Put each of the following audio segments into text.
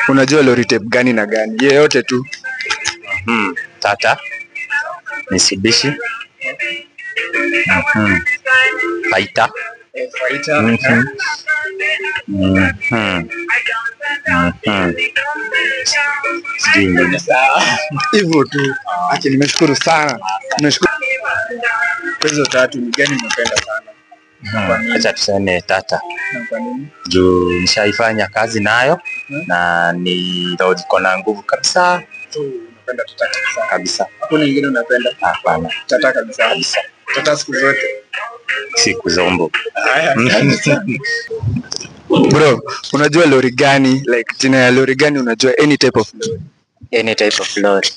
unajua lori type gani na gani? Yeyote tu. Tata, Mitsubishi, Fighter, hivyo tu. Acha nimeshukuru sana. Nimeshukuru. Hizo tatu ni gani unapenda sana? Acha tuseme Tata. Kwa nini? Juu nishaifanya kazi nayo na ni ndio iko na nguvu kabisa. Unapenda Tata Kabisa. Hakuna nyingine unapenda? Hapana. Tata kabisa. Tata siku zote. Siku zombo. Haya. Bro, unajua lori gani? Like jina ya lori gani unajua? Any type of lori. Any type of lorry.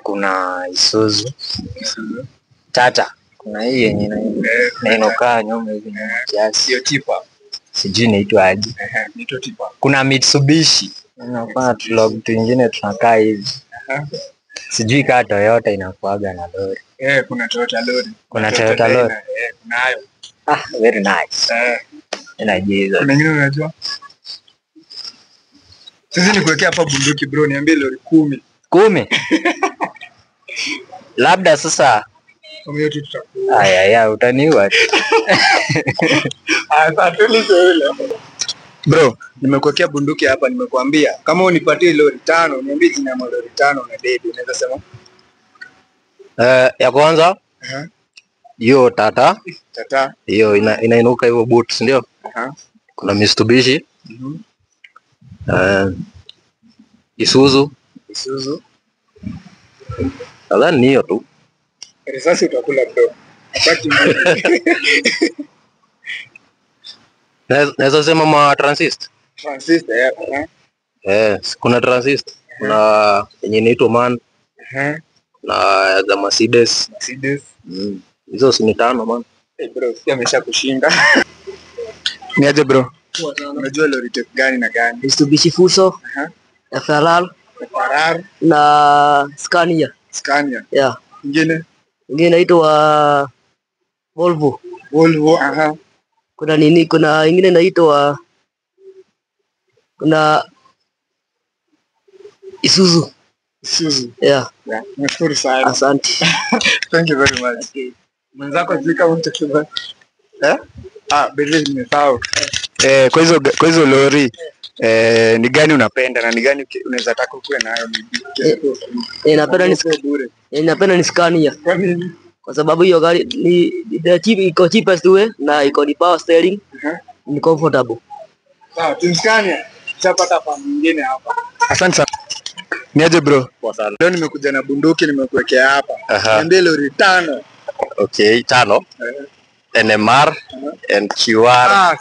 Kuna Isuzu. Tata. Kuna hii yenye inakaa nyuma hivi kiasi. Sio tipa. Sijui inaitwa aje. Inaitwa tipa. Kuna Mitsubishi. Inakuwa tulog twingine tunakaa hivi. Sijui kama Toyota inakuaga na lori. Kuna Toyota lori. Kuna Toyota lori. Kuna hayo. Very nice. Inajiza. Kuna nyingine unajua? Sisi nikuwekea hapa bunduki bro, niambie lori 10. 10. Labda sasa kama yote tutakuwa. Aya utaniua. Bro, nimekuwekea bunduki hapa, nimekuambia kama unipatie lori 5, niambie jina ya lori 5 na dedi, unaweza sema? Ya kwanza hiyo Tata. Hiyo inainuka hivyo boots ndio? Kuna Mitsubishi. Isuzu. Nadhani hiyo tu. Risasi utakula bro. Naweza sema ma Transist. Kuna Transist. Kuna yenye inaitwa MAN. Na za Mercedes. Hizo si 5 man. Bro, si ameshakushinda. Ni aje bro? Unajua lori type gani na gani? Mitsubishi Fuso, FRR na Scania. Yeah. Ingine inaitwa Volvo. Kuna nini? Kuna ingine inaitwa Isuzu. Yeah. Nashukuru sana. Asante. Thank you very much. Mwenzako zika mtakubali. Bele nimesahau. Kwa hizo lori ni gani unapenda na ni gani unaweza taka kuwe nayo napenda ni Scania. Kwa nini? Kwa sababu hiyo gari ni iko cheapest way na iko ni power steering. Ni comfortable. Sawa, Scania. Chapata pa mwingine hapa. Asante sana. Niaje bro? Poa sana. Leo nimekuja na bunduki nimekuwekea hapa. Niambie lori 5. Okay, 5. NMR, NQR.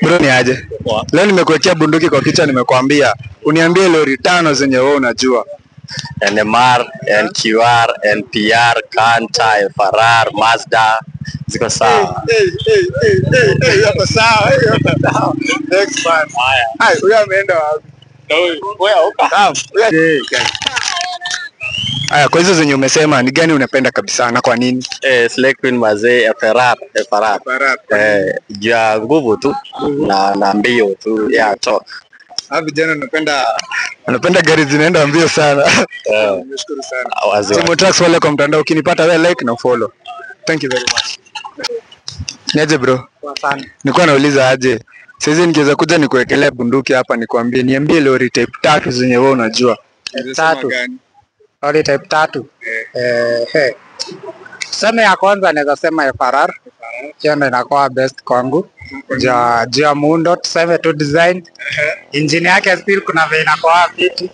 Bro niaje? Leo nimekuwekea bunduki kwa kichwa, nimekuambia uniambie lori 5 zenye wewe unajua. NMR, NQR, NPR, Kanta, FRR, Mazda. Ziko sawa. Hapo sawa. Next man. Haya, huyu ameenda wapi? Haya, kwa hizo zenye umesema ni gani unapenda kabisa na kwa nini? Slay Queen mazee, FRR. Ya nguvu tu na mbio tu ya to. Vijana wanapenda gari zinaenda mbio sana. Nashukuru sana. Simo Trucks wale kwa mtandao, ukinipata wewe like na follow. Thank you very much. Niaje bro? Poa sana. Nilikuwa nauliza aje. Sasa nikiweza kuja nikuwekelea bunduki hapa nikwambie niambie lori type 3 zenye wewe unajua. 3. Lori type 3. Sema ya kwanza naweza sema FRR. Hiyo ndio inakuwa best kwangu. Ja muundo tuseme tu design. Engine yake still kuna vile inakuwa fiti.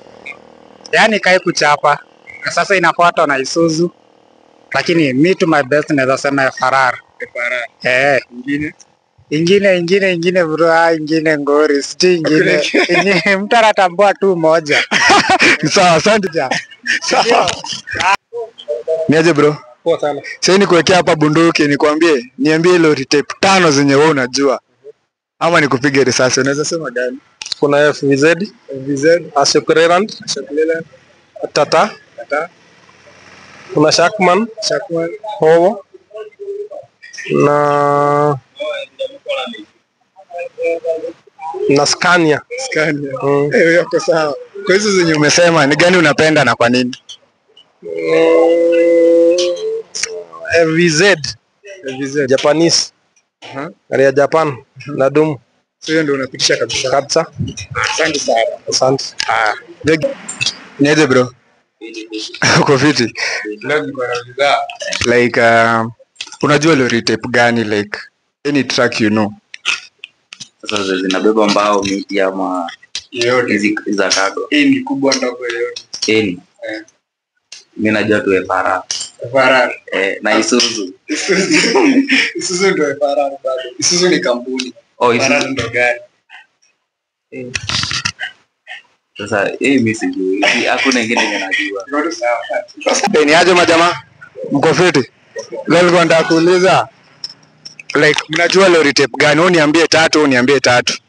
Yaani kai kuchapa. Sasa inafuatwa na Isuzu. Lakini me to my best naweza sema FRR. Ingine bro, ingine ngori, sijui ingine mtu anatambua tu moja. Sawa, asante. Sawa. Niaje bro? Poa sana. Sasa nikuwekea hapa bunduki nikwambie niambie lori type 5 zenye wewe unajua. Ama nikupige risasi, unaweza sema gani? Kuna FVZ, Ashok Leyland, Tata. Kuna Shackman, Howo na na Scania. Scania. Hiyo iko sawa. Kwa hizo zenye umesema ni gani unapenda na kwa nini? FVZ Japanese. Gari ya Japan na dumu. So hiyo ndio unapitisha kabisa. Kabisa. Asante sana. Asante. Niaje bro? Uko fiti? Leo niko na bidhaa. Like unajua lori type gani, like any truck you know? Sasa zinabeba mbao, miti ama hizi za cargo. Hii ni kubwa ndogo yote. Mimi najua tu FRR. FRR. Na Isuzu. Isuzu ndio FRR bado. Isuzu ni kampuni. Isuzu ndio gari. Sasa mimi sijui. Hakuna ingine ninajua. Ndio sawa. Ni aje majamaa? Mko fiti? Leo nilikuwa nataka kuuliza like mnajua lori type gani? Wewe niambie tatu.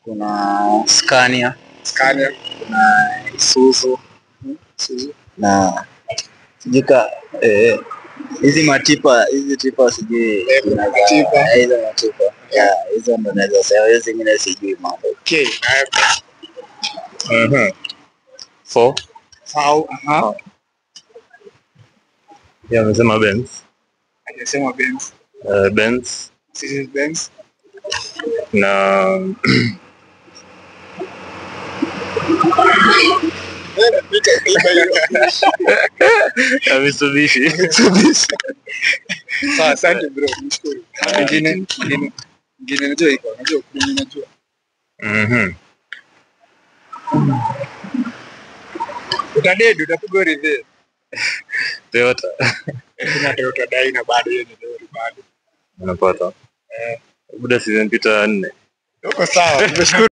Kuna Scania, na Isuzu, na sijika hizi matipa sijui tipa. Hizo matipa. Hizo ndo naweza sema, hizo zingine sijui mambo. Okay. 4. How? Ya amesema Benz. Anasema Benz. Benz Mercedes Benz. na Mitsubishi. Asante bro, nishukuru. Ingine najua iko, najua. Utapigwa review. Toyota. Kuna Toyota Dyna bado hiyo ni lori bado. Unapata. Buda season pita 4. Uko sawa. Nashukuru.